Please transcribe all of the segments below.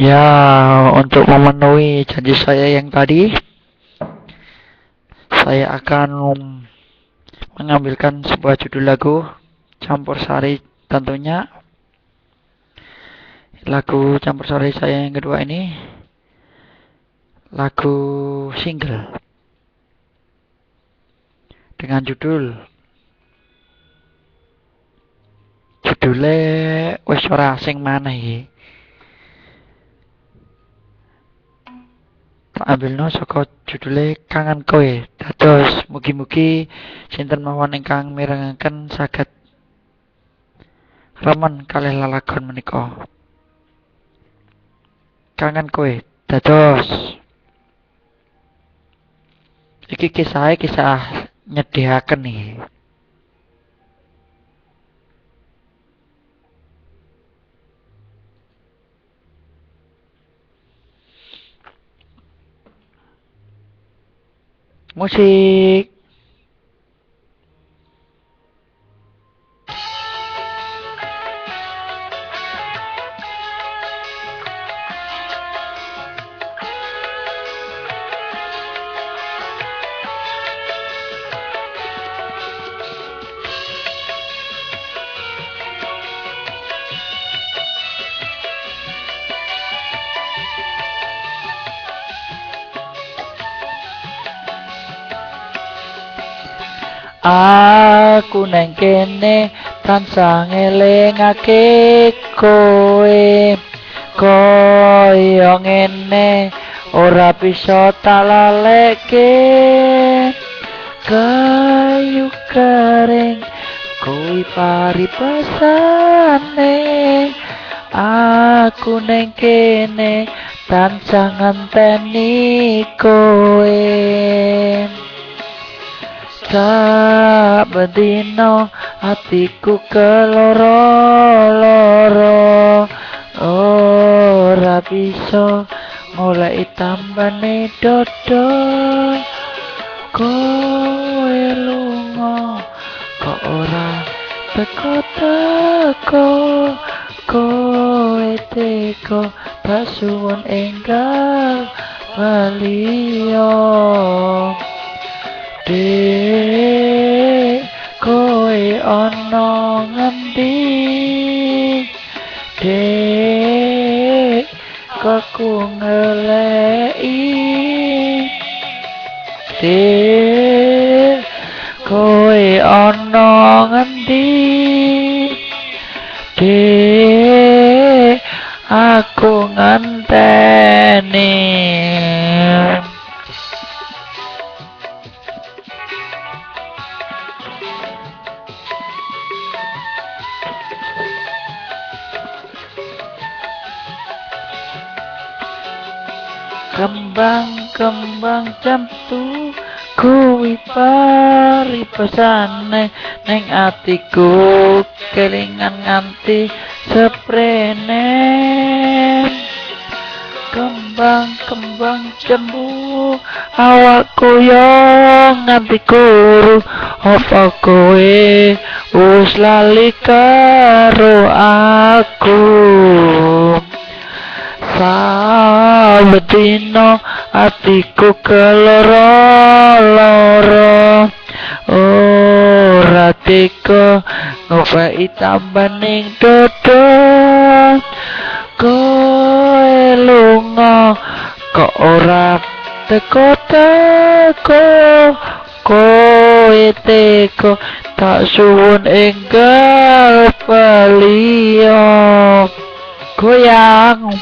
Ya, untuk memenuhi janji saya yang tadi, saya akan mengambilkan sebuah judul lagu campur sari tentunya. Lagu campur sari saya yang kedua ini lagu single dengan judulnya wis ora asing maneh iki. Tak ambilno saka judule Kangen Kowe. Dados mugi-mugi sinten mawon ingkang mirengaken saged remen kalih lalagon menika. Kangen Kowe. Dados iki kisah nyedhiaken iki. Musik. Aku neng kene tansah ngelingake kowe koyo ngene ora bisa tak laleke kayu kering kuwi paripasane aku neng kene tansah ngenteni kowe Sabedino hatiku keloro-loro ora bisa mulai tambane dodo kowe lunga kok ora teko-teko kowe teko tak suwun enggal baliyo Dek, kowe ana ngendi? Dek, aku ngeleki. Dek, kowe ana ngendi? Dek, aku ngenteni. Kembang jambu kuwi paripasane ning atiku kelingan nganti seprene kembang jambu awakku yo nganti kuru apa kowe wis lali karo aku Sabedino atiku keloro-loro ora teko ngopi tambaning dodo kowe lunga kok ora teko-teko kowe teko tak suwun enggal baliyo goyang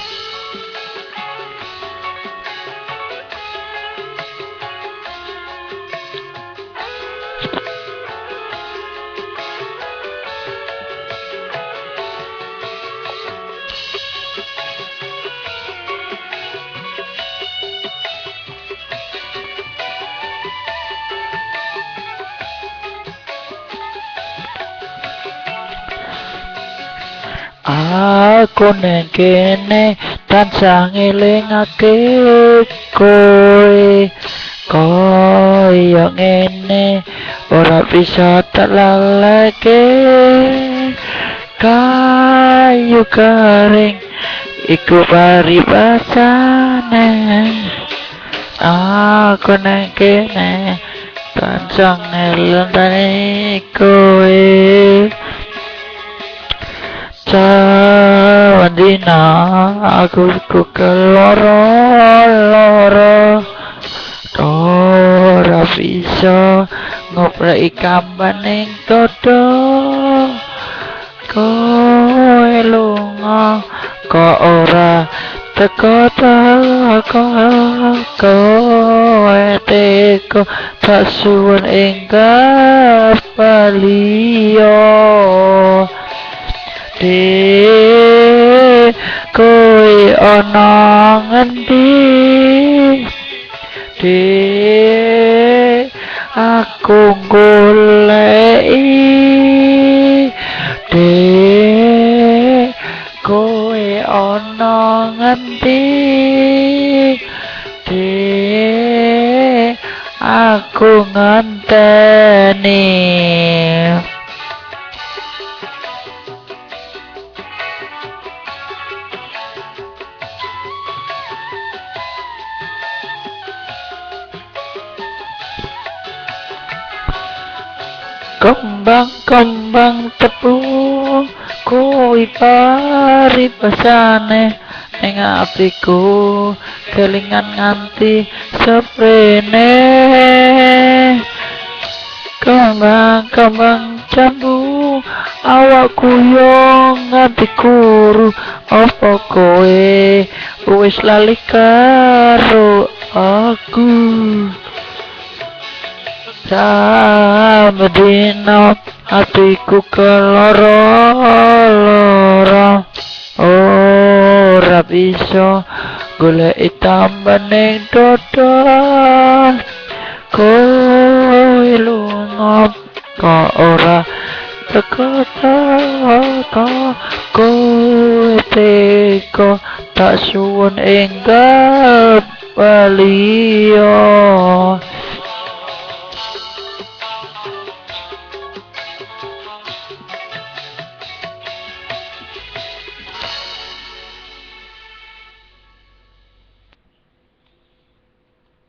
Aku neng kene tansah ngelingake kowe koyo ngene ora bisa tak laleke kayu kering iku paribasane aku nang kene kancang ngelentane kowe Cawandina aku keloro-loro ora bisa ngopreki kambaning dodo kowe lunga kok ora teko kowe teko tak suwun enggak baliyo kowe ana ngendi aku goleki kowe ana ngendi aku ngenteni kembang tepung kowe paribasane ning atiku kelingan nganti seprene kembang jambu awakku yo nganti kuru apa kowe wis lali karo aku Samedina hatiku keloro-loro ora bisa goleki tambaning dodo kowe lunga kok ora teko kowe teko tak suwun enggak baliyo